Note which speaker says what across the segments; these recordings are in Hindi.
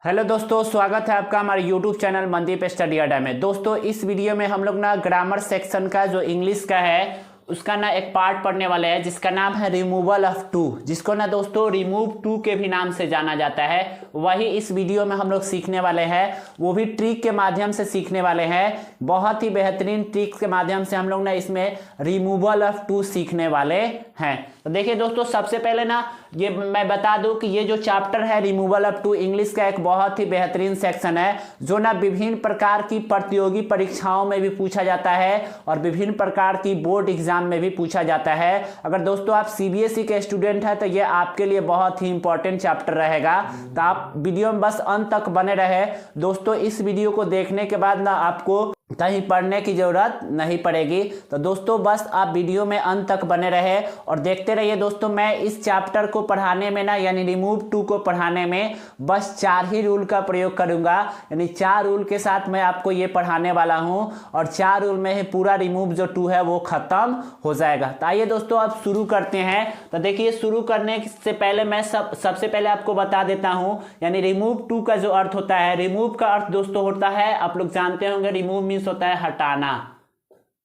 Speaker 1: हेलो दोस्तों, स्वागत है आपका हमारे यूट्यूब चैनल मनदीप स्टडी अड्डा में। दोस्तों इस वीडियो में हम लोग ना ग्रामर सेक्शन का जो इंग्लिश का है उसका ना एक पार्ट पढ़ने वाले हैं जिसका नाम है रिमूवल ऑफ टू, जिसको ना दोस्तों रिमूव टू के भी नाम से जाना जाता है। वही इस वीडियो में हम लोग सीखने वाले हैं, वो भी ट्रिक के माध्यम से सीखने वाले हैं। बहुत ही बेहतरीन ट्रिक के माध्यम से हम लोग ना इसमें रिमूवल ऑफ टू सीखने वाले हैं। तो देखिए दोस्तों, सबसे पहले ना ये मैं बता दूं कि ये जो चैप्टर है रिमूवल ऑफ टू इंग्लिश का एक बहुत ही बेहतरीन सेक्शन है जो ना विभिन्न प्रकार की प्रतियोगी परीक्षाओं में भी पूछा जाता है और विभिन्न प्रकार की बोर्ड एग्जाम में भी पूछा जाता है। अगर दोस्तों आप सीबीएसई के स्टूडेंट हैं तो ये आपके लिए बहुत ही इंपॉर्टेंट चैप्टर रहेगा, तो आप वीडियो में बस अंत तक बने रहे। दोस्तों इस वीडियो को देखने के बाद ना आपको कहीं पढ़ने की जरूरत नहीं पड़ेगी। तो दोस्तों बस आप वीडियो में अंत तक बने रहे और देखते रहिए। दोस्तों मैं इस चैप्टर को पढ़ाने में ना यानी रिमूव टू को पढ़ाने में बस 4 ही रूल का प्रयोग करूंगा, यानी 4 रूल के साथ मैं आपको ये पढ़ाने वाला हूं और 4 रूल में ही पूरा रिमूव जो टू है वो खत्म हो जाएगा। तो आइए दोस्तों अब शुरू करते हैं। तो देखिए शुरू करने से पहले मैं सबसे पहले आपको बता देता हूं, यानी रिमूव टू का जो अर्थ होता है, रिमूव का अर्थ दोस्तों होता है, आप लोग जानते होंगे, रिमूव होता है हटाना,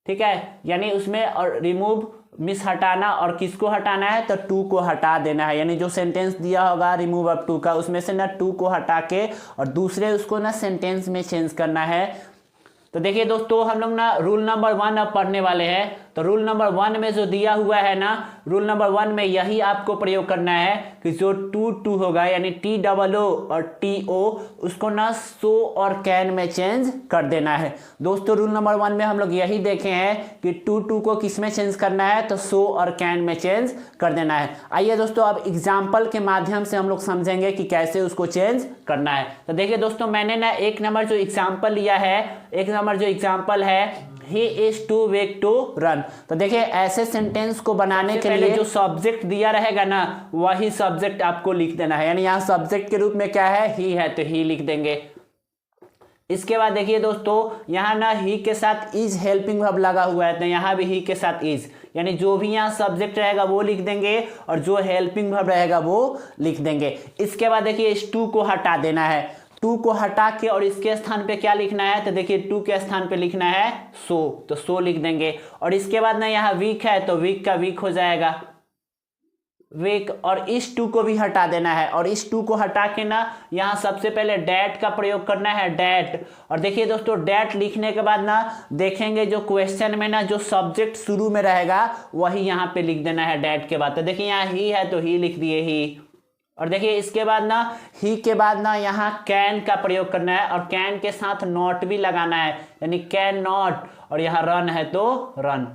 Speaker 1: ठीक है। यानी उसमें और रिमूव मिस हटाना, और किसको हटाना है तो टू को हटा देना है। यानी जो सेंटेंस दिया होगा रिमूव ऑफ टू का उसमें से ना टू को हटा के और दूसरे उसको ना सेंटेंस में चेंज करना है। तो देखिए दोस्तों हम लोग ना रूल नंबर 1 अब पढ़ने वाले हैं। तो रूल नंबर 1 में जो दिया हुआ है ना, रूल नंबर 1 में यही आपको प्रयोग करना है कि जो टू होगा यानी TOO और TO उसको ना सो और कैन में चेंज कर देना है। दोस्तों रूल नंबर 1 में हम लोग यही देखे हैं कि टू को किस में चेंज करना है तो सो और कैन में चेंज कर देना है। आइए दोस्तों अब एग्जाम्पल के माध्यम से हम लोग समझेंगे कि कैसे उसको चेंज करना है। तो देखिए दोस्तों मैंने ना एक नंबर जो एग्जाम्पल लिया है, एक नंबर जो एग्जाम्पल है He is too weak to run। तो देखिए ऐसे सेंटेंस को बनाने के लिए जो सब्जेक्ट दिया रहेगा ना वही सब्जेक्ट आपको लिख देना है। यानी यहाँ सब्जेक्ट के रूप में क्या है, ही है तो ही लिख देंगे। इसके बाद देखिए दोस्तों यहाँ ना ही के साथ इज हेल्पिंग वर्ब लगा हुआ है, तो यहाँ भी ही के साथ इज, यानी जो भी यहाँ सब्जेक्ट रहेगा वो लिख देंगे और जो हेल्पिंग वर्ब रहेगा वो लिख देंगे। इसके बाद देखिए इस टू को हटा देना है, टू को हटा के और इसके स्थान पे क्या लिखना है तो देखिए टू के स्थान पे लिखना है सो, तो सो लिख देंगे। और इसके बाद ना यहाँ वीक है तो वीक का वीक हो जाएगा वीक, और इस टू को भी हटा देना है और इस टू को हटा के ना यहाँ सबसे पहले डैट का प्रयोग करना है, डैट। और देखिए दोस्तों डैट लिखने के बाद ना देखेंगे जो क्वेश्चन में ना जो सब्जेक्ट शुरू में रहेगा वही यहाँ पे लिख देना है डैट के बाद। तो देखिए यहाँ ही है तो ही लिख दिए ही। और देखिए इसके बाद ना ही के बाद ना यहाँ कैन का प्रयोग करना है और कैन के साथ नॉट भी लगाना है, यानी कैन नॉट, और यहाँ रन है तो रन।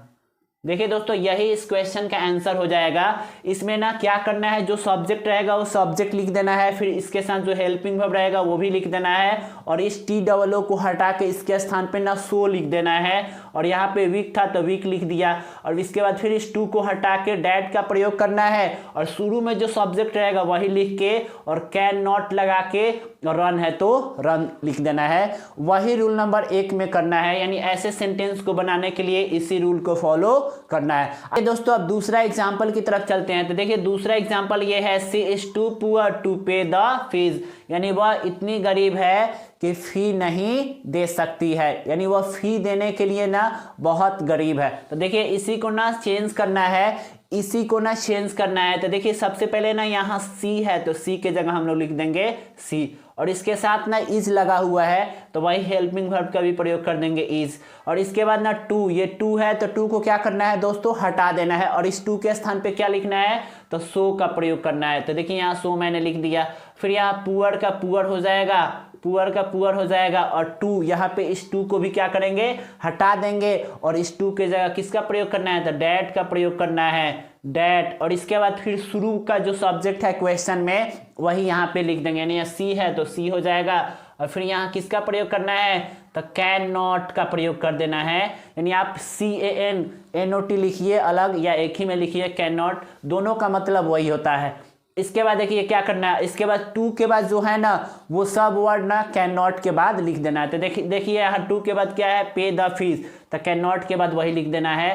Speaker 1: देखिए दोस्तों यही इस क्वेश्चन का आंसर हो जाएगा। इसमें ना क्या करना है, जो सब्जेक्ट रहेगा वो सब्जेक्ट लिख देना है, फिर इसके साथ जो हेल्पिंग वर्ब रहेगा वो भी लिख देना है और इस TOO को हटा के इसके स्थान पे ना सो लिख देना है। और यहाँ पे वीक था तो वीक लिख दिया और इसके बाद फिर इस टू को हटा के डैट का प्रयोग करना है और शुरू में जो सब्जेक्ट रहेगा वही लिख के और कैन नॉट लगा के रन है तो रन लिख देना है। वही रूल नंबर 1 में करना है, यानी ऐसे सेंटेंस को बनाने के लिए इसी रूल को फॉलो करना है। आइए दोस्तों अब दूसरा एग्जांपल की तरफ चलते हैं। तो देखिए दूसरा एग्जांपल ये है, सी इज टू पुअर टू पे द फीस, यानी वह इतनी गरीब है कि फी नहीं दे सकती है, यानी वह फी देने के लिए ना बहुत गरीब है। तो देखिए इसी को ना चेंज करना है, इसी को ना चेंज करना है। तो देखिए सबसे पहले ना यहाँ सी है तो सी के जगह हम लोग लिख देंगे सी, और इसके साथ ना इज लगा हुआ है तो वही हेल्पिंग वर्ब का भी प्रयोग कर देंगे इज। और इसके बाद ना टू, ये टू है तो टू को क्या करना है दोस्तों हटा देना है और इस टू के स्थान पे क्या लिखना है तो सो का प्रयोग करना है। तो देखिए यहाँ सो मैंने लिख दिया, फिर यहाँ पुअर का पुअर हो जाएगा, पुअर का पुअर हो जाएगा और टू, यहाँ पे इस टू को भी क्या करेंगे हटा देंगे और इस टू के जगह किसका प्रयोग करना है तो डैट का प्रयोग करना है, डैट। और इसके बाद फिर शुरू का जो सब्जेक्ट है क्वेश्चन में वही यहाँ पे लिख देंगे, यानी यहाँ सी है तो सी हो जाएगा और फिर यहाँ किसका प्रयोग करना है तो कैन नॉट का प्रयोग कर देना है, यानी आप CANNOT लिखिए अलग या एक ही में लिखिए कैन नॉट, दोनों का मतलब वही होता है। इसके बाद देखिए क्या करना है, इसके बाद टू के बाद जो है ना वो सब वर्ड ना कैन नॉट के बाद लिख देना है। तो देखिए यहाँ टू के बाद क्या है पे द फीस, तो कैन नॉट के बाद वही लिख देना है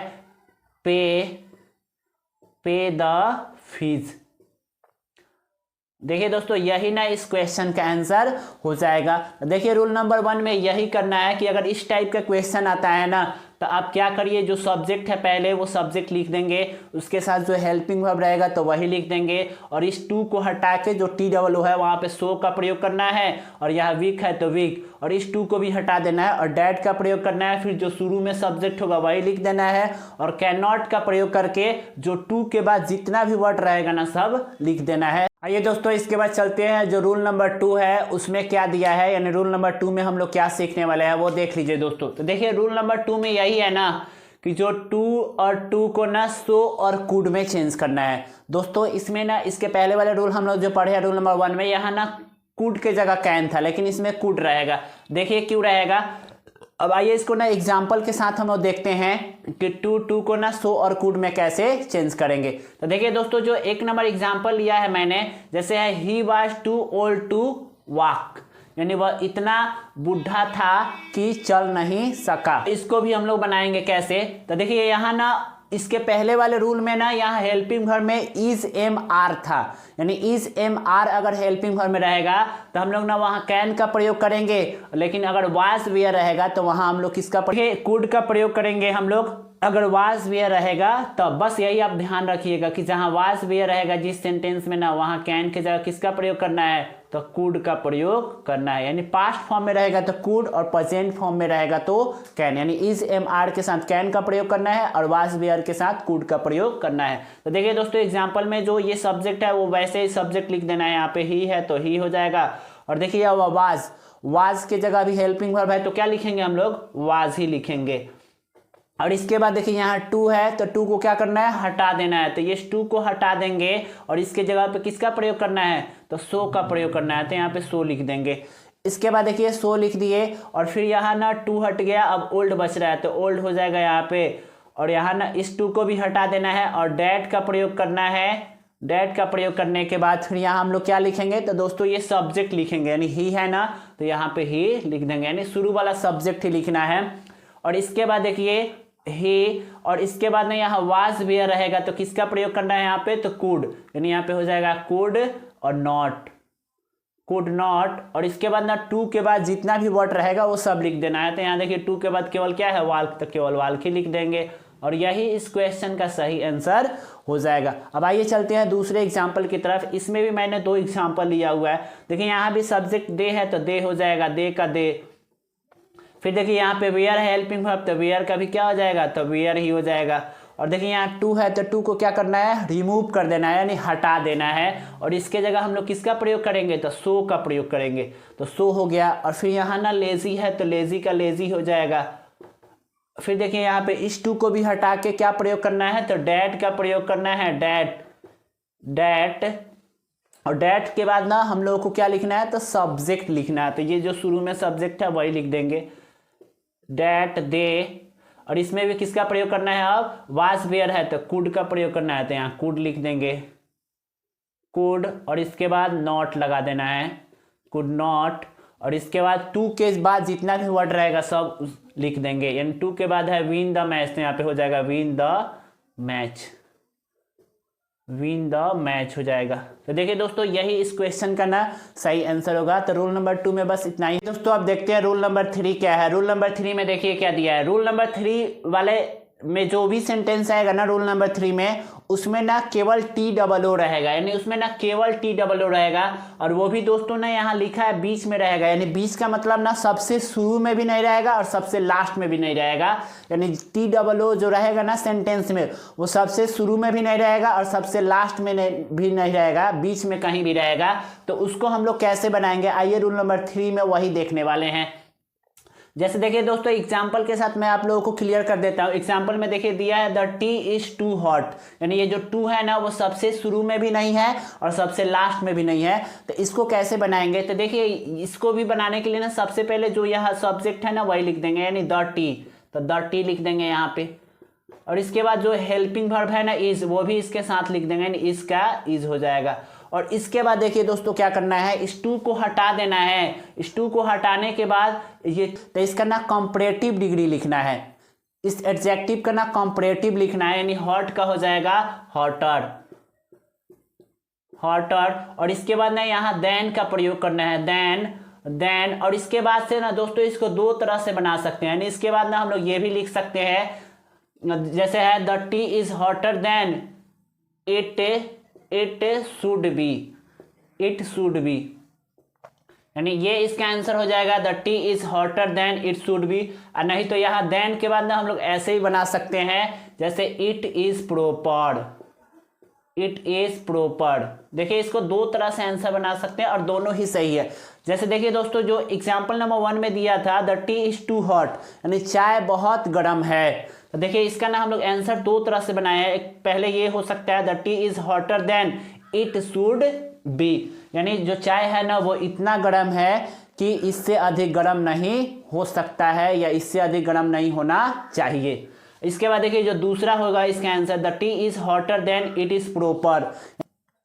Speaker 1: पे द फीस। देखिए दोस्तों यही ना इस क्वेश्चन का आंसर हो जाएगा। देखिए रूल नंबर 1 में यही करना है कि अगर इस टाइप का क्वेश्चन आता है ना तो आप क्या करिए, जो सब्जेक्ट है पहले वो सब्जेक्ट लिख देंगे, उसके साथ जो हेल्पिंग वर्ब रहेगा तो वही लिख देंगे, और इस टू को हटा के जो टी डबल ओ है वहाँ पे सो का प्रयोग करना है, और यहाँ वीक है तो वीक, और इस टू को भी हटा देना है और डैट का प्रयोग करना है, फिर जो शुरू में सब्जेक्ट होगा वही लिख देना है, और कैन नॉट का प्रयोग करके जो टू के बाद जितना भी वर्ड रहेगा ना सब लिख देना है। आइए दोस्तों इसके बाद चलते हैं जो रूल नंबर 2 है उसमें क्या दिया है, यानी रूल नंबर 2 में हम लोग क्या सीखने वाले हैं वो देख लीजिए दोस्तों। तो देखिए रूल नंबर 2 में यही है ना कि जो टू और टू को ना सो और कुड में चेंज करना है दोस्तों। इसमें ना इसके पहले वाले रूल हम लोग जो पढ़े हैं रूल नंबर 1 में, यहाँ ना कुड के जगह कैन था, लेकिन इसमें कुड रहेगा। देखिए क्यों रहेगा, अब आइए इसको ना एग्जाम्पल के साथ हम लोग देखते हैं कि टू को ना सो और कुड में कैसे चेंज करेंगे। तो देखिए दोस्तों जो 1 नंबर एग्जाम्पल लिया है मैंने, जैसे है ही was too old to walk, यानी वह इतना बूढ़ा था कि चल नहीं सका। इसको भी हम लोग बनाएंगे कैसे, तो देखिए यहाँ ना इसके पहले वाले रूल में ना यहाँ हेल्पिंग वर्ब में इज एम आर था, यानी इज एम आर अगर हेल्पिंग वर्ब में रहेगा तो हम लोग ना वहाँ कैन का प्रयोग करेंगे, लेकिन अगर वाज वेयर रहेगा तो वहाँ हम लोग किसका कुड का प्रयोग करेंगे हम लोग। अगर वाज वेयर रहेगा तो बस यही आप ध्यान रखिएगा कि जहाँ वाज वेयर रहेगा जिस सेंटेंस में ना वहाँ कैन के जगह किसका प्रयोग करना है, तो कुड का प्रयोग करना है। यानी पास्ट फॉर्म में रहेगा तो कुड और प्रेजेंट फॉर्म में रहेगा तो कैन, यानी इज एम आर के साथ कैन का प्रयोग करना है और वाज वेयर के साथ कुड का प्रयोग करना है। तो देखिए दोस्तों एग्जाम्पल में जो ये सब्जेक्ट है वो वैसे ही सब्जेक्ट लिख देना है, यहाँ पे ही है तो ही हो जाएगा। और देखिए वाज के जगह भी हेल्पिंग वर्ब है तो क्या लिखेंगे हम लोग, वाज ही लिखेंगे। और इसके बाद देखिए यहाँ टू है तो टू को क्या करना है, हटा देना है, तो ये टू को हटा देंगे और इसके जगह पे किसका प्रयोग करना है, तो सो का प्रयोग करना है, तो यहाँ पे सो लिख देंगे। इसके बाद देखिए सो लिख दिए और फिर यहाँ ना टू हट गया, अब ओल्ड बच रहा है तो ओल्ड हो जाएगा यहाँ पे, और यहाँ ना इस टू को भी हटा देना है और डैट का प्रयोग करना है। डैट का प्रयोग करने के बाद फिर यहाँ हम लोग क्या लिखेंगे, तो दोस्तों ये सब्जेक्ट लिखेंगे, यानी ही है ना तो यहाँ पे ही लिख देंगे, यानी शुरू वाला सब्जेक्ट ही लिखना है। और इसके बाद देखिए ही, और इसके बाद ना यहाँ वाज वेयर रहेगा तो किसका प्रयोग करना है यहाँ पे, तो कुड, यानी यहाँ पे हो जाएगा कुड और नॉट, कुड नॉट। और इसके बाद ना टू के बाद जितना भी वर्ड रहेगा वो सब लिख देना है, तो यहाँ देखिए टू के बाद केवल क्या है, वाल्क, तो केवल वाल्क ही लिख देंगे और यही इस क्वेश्चन का सही आंसर हो जाएगा। अब आइए चलते हैं दूसरे एग्जाम्पल की तरफ। इसमें भी मैंने 2 एग्जाम्पल लिया हुआ है। देखिए यहाँ भी सब्जेक्ट दे है तो दे हो जाएगा, दे का दे। फिर देखिए यहाँ पे वेयर है हेल्पिंग वर्ब तो वेयर का भी क्या हो जाएगा, तो वेयर ही हो जाएगा। और देखिए यहाँ टू है तो टू को क्या करना है, रिमूव कर देना है, यानी हटा देना है, और इसके जगह हम लोग किसका प्रयोग करेंगे, तो सो का प्रयोग करेंगे, तो सो हो गया। और फिर यहाँ ना लेजी है तो लेजी का लेजी हो जाएगा। फिर देखिए यहाँ पे इस टू को भी हटा के क्या प्रयोग करना है, तो डैट का प्रयोग करना है, डैट। और डैट के बाद ना हम लोगों को क्या लिखना है, तो सब्जेक्ट लिखना है, तो ये जो शुरू में सब्जेक्ट है वही लिख देंगे, डैट दे। और इसमें भी किसका प्रयोग करना है, अब वाज वेयर है तो कुड का प्रयोग करना है, तो यहाँ कुड लिख देंगे, कुड। और इसके बाद नॉट लगा देना है, कुड नॉट। और इसके बाद टू के बाद जितना भी वर्ड रहेगा सब लिख देंगे, यानी टू के बाद है विन द मैच तो यहाँ पे हो जाएगा win the match, win the match हो जाएगा। तो देखिए दोस्तों यही इस क्वेश्चन का ना सही आंसर होगा। तो रूल नंबर 2 में बस इतना ही दोस्तों। अब देखते हैं रूल नंबर 3 क्या है। रूल नंबर 3 में देखिए क्या दिया है। रूल नंबर 3 वाले में जो भी सेंटेंस आएगा ना रूल नंबर 3 में, उसमें ना केवल TOO रहेगा, यानी उसमें ना केवल TOO रहेगा। और वो भी दोस्तों ना यहाँ लिखा है बीच में रहेगा, यानी बीच का मतलब ना सबसे शुरू में भी नहीं रहेगा और सबसे लास्ट में भी नहीं रहेगा। यानी TOO जो रहेगा ना सेंटेंस में, वो सबसे शुरू में भी नहीं रहेगा और सबसे लास्ट में भी नहीं रहेगा, बीच में कहीं भी रहेगा। तो उसको हम लोग कैसे बनाएंगे, आइए रूल नंबर 3 में वही देखने वाले हैं। जैसे देखिए दोस्तों एग्जाम्पल के साथ मैं आप लोगों को क्लियर कर देता हूँ। एग्जाम्पल में देखिए दिया है the tea is too hot, यानी ये जो टू है ना वो सबसे शुरू में भी नहीं है और सबसे लास्ट में भी नहीं है। तो इसको कैसे बनाएंगे, तो देखिए इसको भी बनाने के लिए ना सबसे पहले जो यहाँ सब्जेक्ट है ना वही लिख देंगे, यानी द टी, तो द टी लिख देंगे यहाँ पे। और इसके बाद जो हेल्पिंग वर्ब है ना इज, वो भी इसके साथ लिख देंगे, यानी इसका इज हो जाएगा। और इसके बाद देखिए दोस्तों क्या करना है, इस टू को हटा देना है। इस टू को हटाने के बाद ये तो इसका ना कंपैरेटिव डिग्री लिखना है, इस एडजेक्टिव का ना कंपैरेटिव लिखना है, यानी हॉट का हो जाएगा हॉटर, हॉटर, और इसके बाद ना यहाँ देन का प्रयोग करना है, देन, और इसके बाद से ना दोस्तों इसको दो तरह से बना सकते हैं। यानी इसके बाद ना हम लोग ये भी लिख सकते हैं, जैसे है the tea is hotter then it should be, यानी ये इसका आंसर हो जाएगा the tea is hotter then it should be. और नहीं तो यहाँ देन के बाद ना हम लोग ऐसे ही बना सकते हैं, जैसे इट इज प्रॉपर। देखिए इसको दो तरह से आंसर बना सकते हैं और दोनों ही सही है। जैसे देखिए दोस्तों जो एग्जाम्पल नंबर 1 में दिया था the tea is too hot, यानी चाय बहुत गर्म है। तो देखिए इसका ना हम लोग आंसर दो तरह से बनाए हैं। एक पहले ये हो सकता है the tea is hotter then it should be, यानी जो चाय है ना वो इतना गर्म है कि इससे अधिक गर्म नहीं हो सकता है या इससे अधिक गर्म नहीं होना चाहिए। इसके बाद देखिए जो दूसरा होगा इसका answer the tea is hotter then it is proper.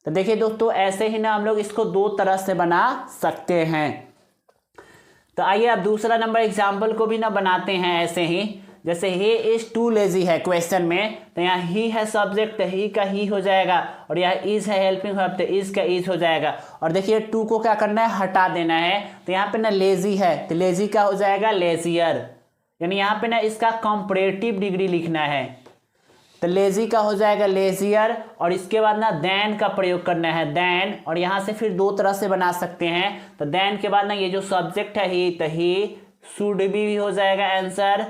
Speaker 1: तो देखिए दोस्तों ऐसे ही ना हम लोग इसको दो तरह से बना सकते हैं। तो आइए अब दूसरा नंबर एग्जाम्पल को भी ना बनाते हैं ऐसे ही। जैसे ही इज टू लेजी है क्वेश्चन में, तो यहाँ ही है सब्जेक्ट, तो ही का ही हो जाएगा, और यहाँ इज है हेल्पिंग वर्ब, तो इज का इज हो जाएगा। और देखिए टू को क्या करना है, हटा देना है। तो यहाँ पे ना लेजी है, तो लेजी का हो जाएगा लेजियर, यानी यहाँ पे ना इसका कंपैरेटिव डिग्री लिखना है। तो लेजी का हो जाएगा लेजियर, और इसके बाद ना देन का प्रयोग करना है, देन, और यहाँ से फिर दो तरह से बना सकते हैं। तो देन के बाद ना ये जो सब्जेक्ट है ही, तो ही शुड भी हो जाएगा आंसर,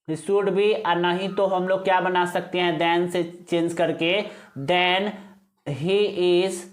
Speaker 1: शुड भी। और नहीं तो हम लोग क्या बना सकते हैं देन से चेंज करके, देन ही इज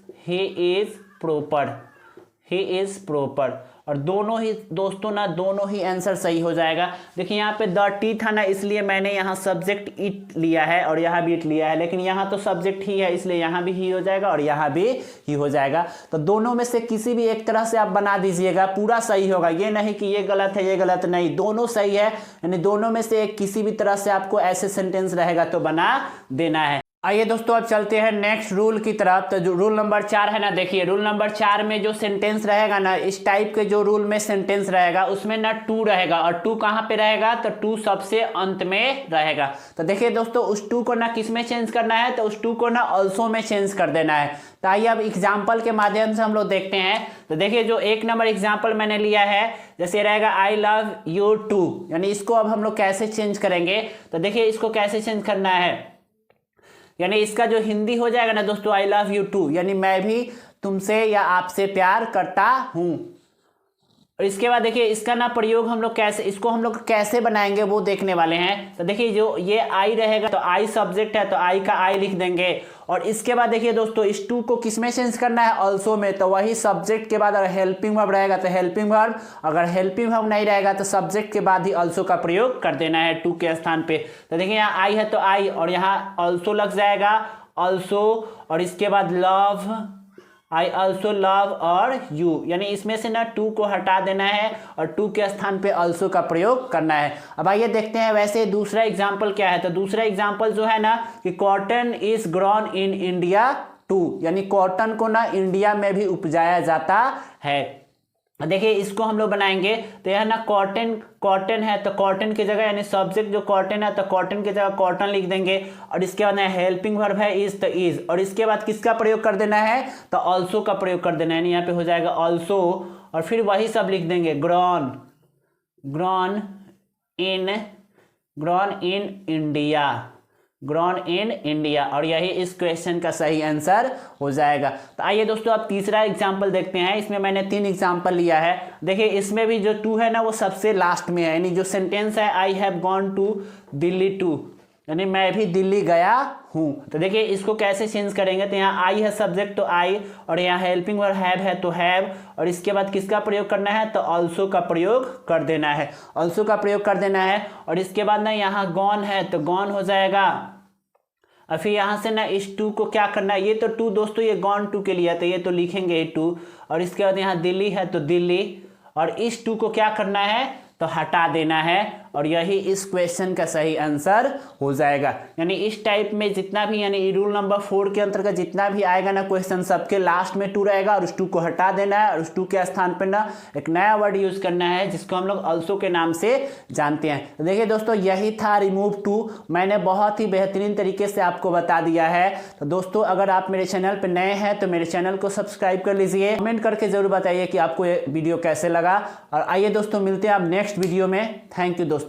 Speaker 1: प्रॉपर। और दोनों ही दोस्तों ना दोनों ही आंसर सही हो जाएगा। देखिए यहाँ पे द टी था ना, इसलिए मैंने यहाँ सब्जेक्ट इट लिया है और यहाँ भी इट लिया है, लेकिन यहाँ तो सब्जेक्ट ही है इसलिए यहाँ भी ही हो जाएगा और यहाँ भी ही हो जाएगा। तो दोनों में से किसी भी एक तरह से आप बना दीजिएगा, पूरा सही होगा। ये नहीं कि ये गलत है ये गलत नहीं, दोनों सही है। यानी दोनों में से एक किसी भी तरह से आपको ऐसे सेंटेंस रहेगा तो बना देना है। आइए दोस्तों अब चलते हैं नेक्स्ट रूल की तरफ। तो जो रूल नंबर 4 है ना, देखिए रूल नंबर 4 में जो सेंटेंस रहेगा ना, इस टाइप के जो रूल में सेंटेंस रहेगा उसमें ना टू रहेगा, और टू कहाँ पे रहेगा, तो टू सबसे अंत में रहेगा। तो देखिए दोस्तों उस टू को ना किस में चेंज करना है, तो उस टू को ना ऑल्सो में चेंज कर देना है। तो आइए अब एग्जाम्पल के माध्यम से हम लोग देखते हैं। तो देखिए जो एक नंबर एग्जाम्पल मैंने लिया है, जैसे रहेगा आई लव यू टू, यानी इसको अब हम लोग कैसे चेंज करेंगे। तो देखिए इसको कैसे चेंज करना है, यानी इसका जो हिंदी हो जाएगा ना दोस्तों आई लव यू टू, यानी मैं भी तुमसे या आपसे प्यार करता हूँ। और इसके बाद देखिए इसका ना प्रयोग हम लोग कैसे, इसको हम लोग कैसे बनाएंगे वो देखने वाले हैं। तो देखिए जो ये आई रहेगा तो आई सब्जेक्ट है तो आई का आई लिख देंगे, और इसके बाद देखिए दोस्तों इस टू को किस में चेंज करना है, ऑल्सो में। तो वही सब्जेक्ट के बाद अगर हेल्पिंग वर्ब रहेगा तो हेल्पिंग वर्ब, अगर हेल्पिंग वर्ब नहीं रहेगा तो सब्जेक्ट के बाद ही ऑल्सो का प्रयोग कर देना है टू के स्थान पे। तो देखिए यहाँ आई है तो आई, और यहाँ ऑल्सो लग जाएगा ऑल्सो, और इसके बाद लव, आई ऑल्सो लव और यू, यानी इसमें से ना टू को हटा देना है और टू के स्थान पे ऑल्सो का प्रयोग करना है। अब आइए देखते हैं वैसे दूसरा एग्जाम्पल क्या है। तो दूसरा एग्जाम्पल जो है ना कि cotton is grown in India too, यानी कॉटन को ना इंडिया में भी उपजाया जाता है। देखिए इसको हम लोग बनाएंगे। तो यह ना कॉटन है तो कॉटन की जगह, यानी सब्जेक्ट जो कॉटन है तो कॉटन की जगह कॉटन लिख देंगे, और इसके बाद हेल्पिंग वर्ब है इज तो इज, और इसके बाद किसका प्रयोग कर देना है, तो ऑल्सो का प्रयोग कर देना है। यानी यहाँ पे हो जाएगा ऑल्सो, और फिर वही सब लिख देंगे ग्रॉन इन इंडिया, और यही इस क्वेश्चन का सही आंसर हो जाएगा। तो आइए दोस्तों अब तीसरा एग्जाम्पल देखते हैं। इसमें मैंने 3 एग्जाम्पल लिया है। देखिए इसमें भी जो टू है ना वो सबसे लास्ट में है, यानी जो सेंटेंस है I have gone to Delhi too, यानी मैं भी दिल्ली गया हूँ। तो देखिए इसको कैसे चेंज करेंगे। तो यहाँ आई है सब्जेक्ट तो आई, और यहाँ हेल्पिंग वर्ब हैव है तो हैव, और इसके बाद किसका प्रयोग करना है, तो ऑल्सो का प्रयोग कर देना है, ऑल्सो का प्रयोग कर देना है। और इसके बाद ना यहाँ गॉन है तो गॉन हो जाएगा, और फिर यहाँ से ना इस टू को क्या करना है, ये तो टू दोस्तों ये गॉन टू के लिए है तो ये तो लिखेंगे टू, और इसके बाद यहाँ दिल्ली है तो दिल्ली, और इस टू को क्या करना है तो हटा देना है, और यही इस क्वेश्चन का सही आंसर हो जाएगा। यानी इस टाइप में जितना भी यानी रूल नंबर 4 के अंतर्गत जितना भी आएगा ना क्वेश्चन, सबके लास्ट में टू रहेगा और उस टू को हटा देना है और उस टू के स्थान पर ना एक नया वर्ड यूज करना है जिसको हम लोग अल्सो के नाम से जानते हैं। तो देखिए दोस्तों, यही था रिमूव टू। मैंने बहुत ही बेहतरीन तरीके से आपको बता दिया है। तो दोस्तों, अगर आप मेरे चैनल पर नए हैं तो मेरे चैनल को सब्सक्राइब कर लीजिए। कमेंट करके जरूर बताइए कि आपको ये वीडियो कैसे लगा। और आइए दोस्तों, मिलते हैं आप नेक्स्ट वीडियो में। थैंक यू दोस्तों।